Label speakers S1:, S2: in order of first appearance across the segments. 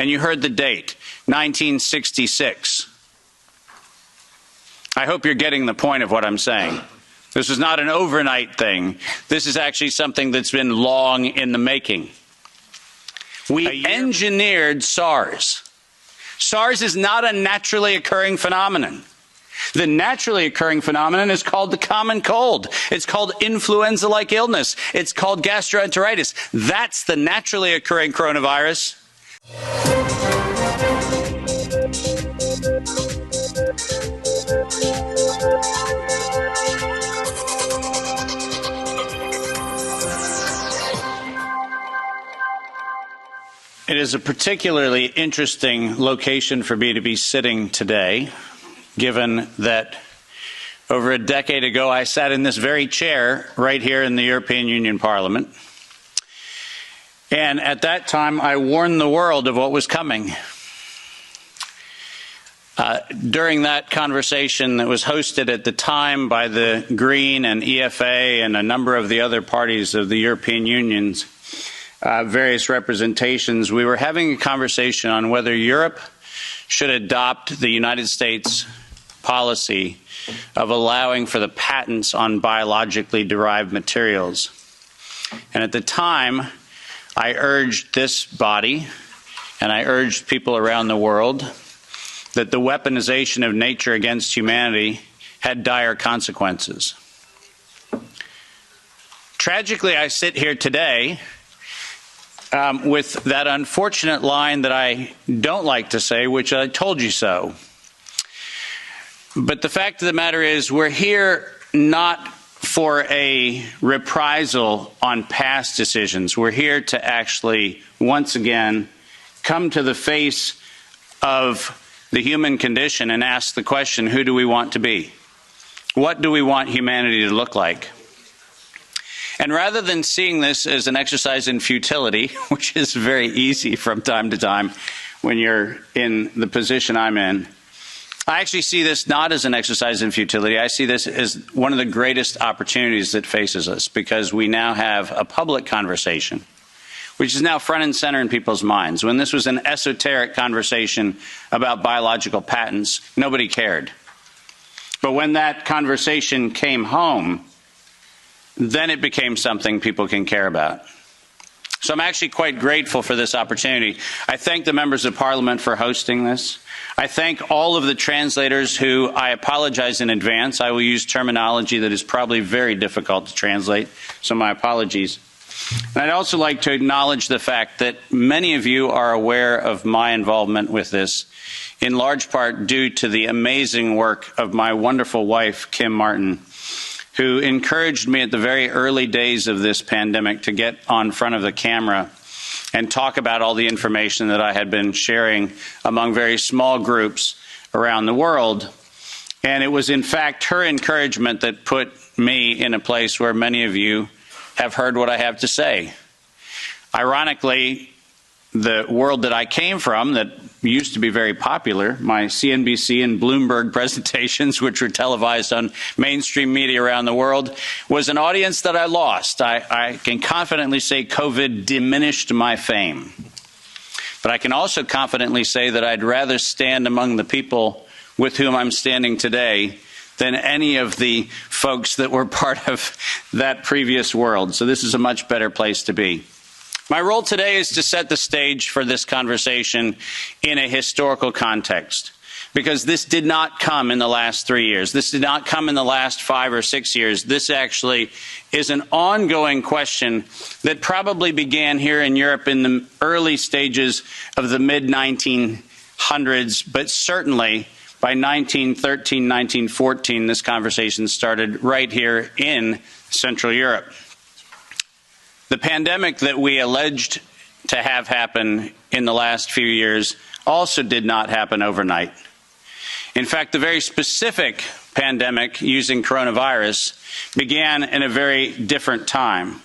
S1: And you heard the date, 1966. I hope you're getting the point of what I'm saying. This is not an overnight thing. This is actually something that's been long in the making. We engineered SARS. SARS is not a naturally occurring phenomenon. The naturally occurring phenomenon is called the common cold. It's called influenza-like illness. It's called gastroenteritis. That's the naturally occurring coronavirus. It is a particularly interesting location for me to be sitting today, given that over a decade ago I sat in this very chair right here in the European Union Parliament. And at that time I warned the world of what was coming. During that conversation that was hosted at the time by the Green and EFA and a number of the other parties of the European Union's various representations, we were having a conversation on whether Europe should adopt the United States policy of allowing for the patents on biologically derived materials. And at the time, I urged this body, and I urged people around the world, that the weaponization of nature against humanity had dire consequences. Tragically, I sit here today with that unfortunate line that I don't like to say, which I told you so. But the fact of the matter is, we're here not for a reprisal on past decisions. We're here to actually, once again, come to the face of the human condition and ask the question, who do we want to be? What do we want humanity to look like? And rather than seeing this as an exercise in futility, which is very easy from time to time when you're in the position I'm in, I actually see this not as an exercise in futility. I see this as one of the greatest opportunities that faces us, because we now have a public conversation, which is now front and center in people's minds. When this was an esoteric conversation about biological patents, nobody cared. But when that conversation came home, then it became something people can care about. So I'm actually quite grateful for this opportunity. I thank the members of Parliament for hosting this. I thank all of the translators who, I apologize in advance. I will use terminology that is probably very difficult to translate, so my apologies. And I'd also like to acknowledge the fact that many of you are aware of my involvement with this, in large part due to the amazing work of my wonderful wife, Kim Martin, who encouraged me at the very early days of this pandemic to get on front of the camera and talk about all the information that I had been sharing among very small groups around the world. And it was, in fact, her encouragement that put me in a place where many of you have heard what I have to say. Ironically, the world that I came from, that used to be very popular, my CNBC and Bloomberg presentations, which were televised on mainstream media around the world, was an audience that I lost. I can confidently say COVID diminished my fame. But I can also confidently say that I'd rather stand among the people with whom I'm standing today than any of the folks that were part of that previous world. So this is a much better place to be. My role today is to set the stage for this conversation in a historical context, because this did not come in the last 3 years. This did not come in the last 5 or 6 years. This actually is an ongoing question that probably began here in Europe in the early stages of the mid-1900s, but certainly by 1913, 1914, this conversation started right here in Central Europe. The pandemic that we alleged to have happen in the last few years also did not happen overnight. In fact, the very specific pandemic using coronavirus began in a very different time.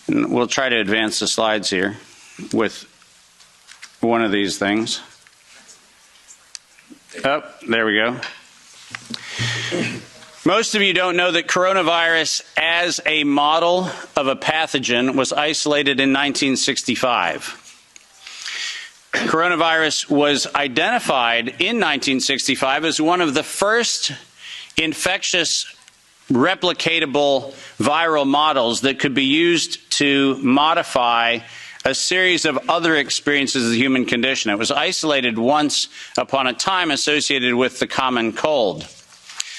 S1: And we'll try to advance the slides here with one of these things. Oh, there we go. Most of you don't know that coronavirus as a model of a pathogen was isolated in 1965. coronavirus was identified in 1965 as one of the first infectious replicatable viral models that could be used to modify a series of other experiences of the human condition. It was isolated once upon a time associated with the common cold.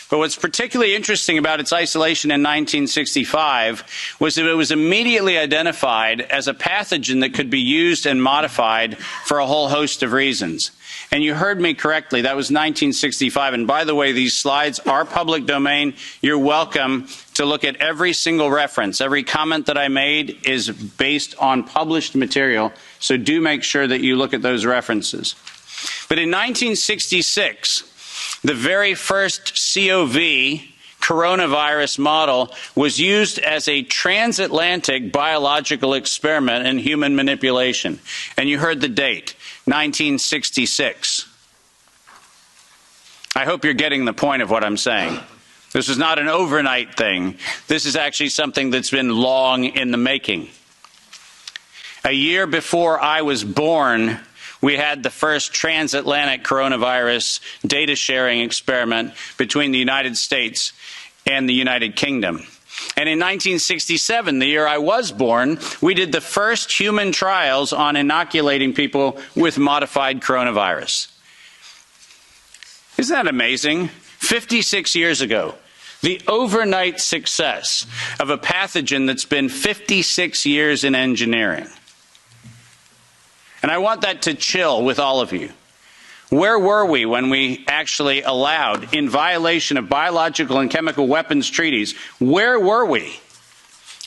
S1: But what's particularly interesting about its isolation in 1965 was that it was immediately identified as a pathogen that could be used and modified for a whole host of reasons. And you heard me correctly, that was 1965. And by the way, these slides are public domain. You're welcome to look at every single reference. Every comment that I made is based on published material, so do make sure that you look at those references. But in 1966, the very first COV coronavirus model was used as a transatlantic biological experiment in human manipulation. And you heard the date, 1966. I hope you're getting the point of what I'm saying. This is not an overnight thing. This is actually something that's been long in the making. A year before I was born, we had the first transatlantic coronavirus data sharing experiment between the United States and the United Kingdom. And in 1967, the year I was born, we did the first human trials on inoculating people with modified coronavirus. Isn't that amazing? 56 years ago, the overnight success of a pathogen that's been 56 years in engineering. And I want that to chill with all of you. Where were we when we actually allowed, in violation of biological and chemical weapons treaties, where were we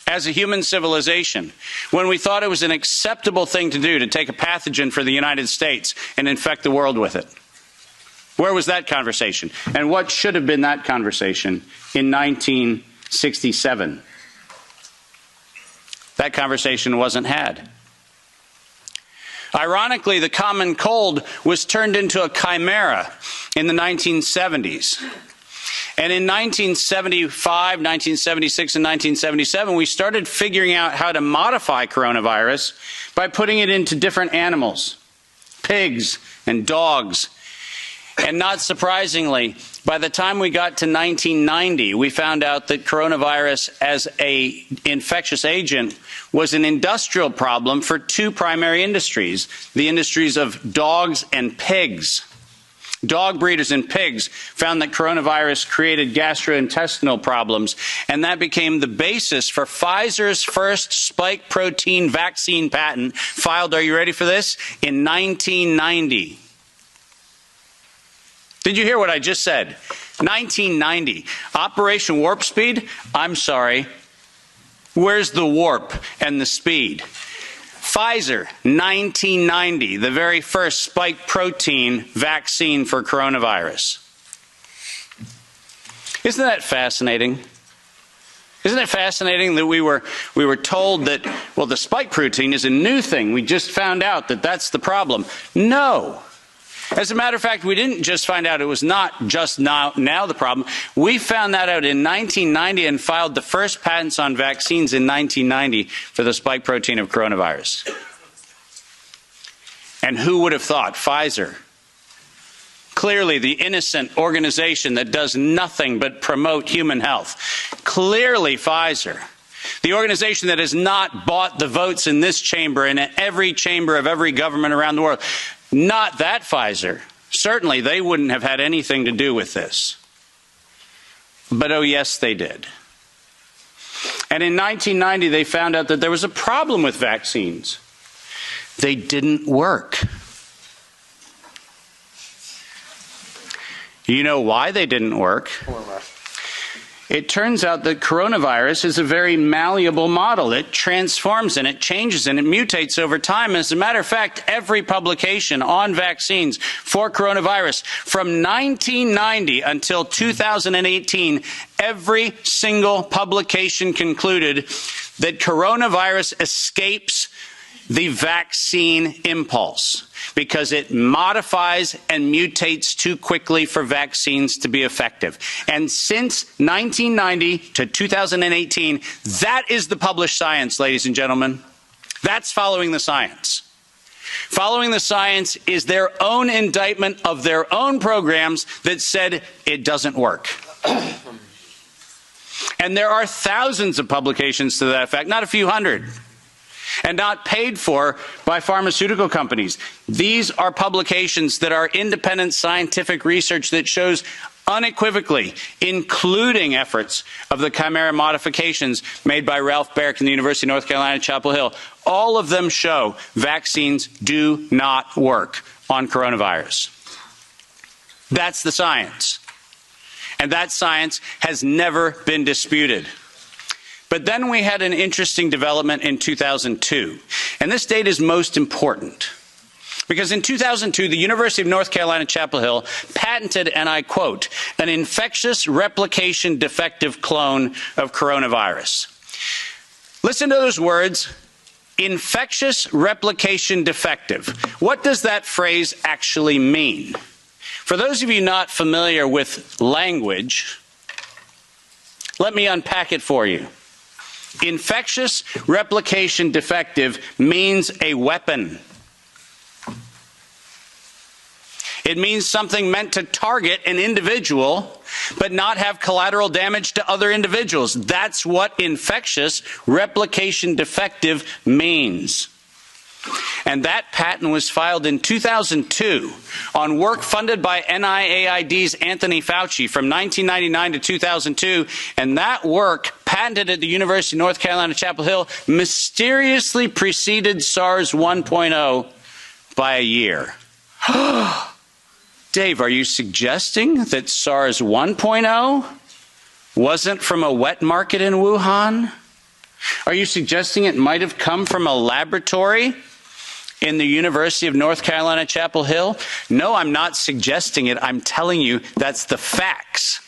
S1: as a human civilization when we thought it was an acceptable thing to do to take a pathogen for the United States and infect the world with it? Where was that conversation? And what should have been that conversation in 1967? That conversation wasn't had. Ironically, the common cold was turned into a chimera in the 1970s. And in 1975, 1976, and 1977, we started figuring out how to modify coronavirus by putting it into different animals, pigs and dogs. And not surprisingly, by the time we got to 1990, we found out that coronavirus as an infectious agent was an industrial problem for two primary industries, the industries of dogs and pigs. Dog breeders and pigs found that coronavirus created gastrointestinal problems, and that became the basis for Pfizer's first spike protein vaccine patent, filed, are you ready for this, in 1990. Did you hear what I just said? 1990. Operation Warp Speed? I'm sorry. Where's the warp and the speed? Pfizer, 1990, the very first spike protein vaccine for coronavirus. Isn't that fascinating? Isn't it fascinating that we were told that, well, the spike protein is a new thing. We just found out that that's the problem. No. As a matter of fact, we didn't just find out it was not just now the problem. We found that out in 1990 and filed the first patents on vaccines in 1990 for the spike protein of coronavirus. And who would have thought? Pfizer. Clearly the innocent organization that does nothing but promote human health. Clearly Pfizer. The organization that has not bought the votes in this chamber and in every chamber of every government around the world. Not that Pfizer. Certainly they wouldn't have had anything to do with this. But oh yes, they did. And in 1990 they found out that there was a problem with vaccines. They didn't work. You know why they didn't work? It turns out that coronavirus is a very malleable model. It transforms and it changes and it mutates over time. As a matter of fact, every publication on vaccines for coronavirus from 1990 until 2018, every single publication concluded that coronavirus escapes the vaccine impulse because it modifies and mutates too quickly for vaccines to be effective. And since 1990 to 2018, that is the published science, ladies and gentlemen. That's following the science. Following the science is their own indictment of their own programs that said it doesn't work. And there are thousands of publications to that effect, not a few hundred, and not paid for by pharmaceutical companies. These are publications that are independent scientific research that shows unequivocally, including efforts of the chimera modifications made by Ralph Baric in the University of North Carolina, Chapel Hill. All of them show vaccines do not work on coronavirus. That's the science. And that science has never been disputed. But then we had an interesting development in 2002. And this date is most important. Because in 2002, the University of North Carolina, Chapel Hill patented, and I quote, an infectious replication defective clone of coronavirus. Listen to those words, infectious replication defective. What does that phrase actually mean? For those of you not familiar with language, let me unpack it for you. Infectious replication defective means a weapon. It means something meant to target an individual, but not have collateral damage to other individuals. That's what infectious replication defective means. And that patent was filed in 2002 on work funded by NIAID's Anthony Fauci from 1999 to 2002. And that work, patented at the University of North Carolina, Chapel Hill, mysteriously preceded SARS 1.0 by a year. Dave, are you suggesting that SARS 1.0 wasn't from a wet market in Wuhan? Are you suggesting it might have come from a laboratory in the University of North Carolina, Chapel Hill? No, I'm not suggesting it. I'm telling you that's the facts.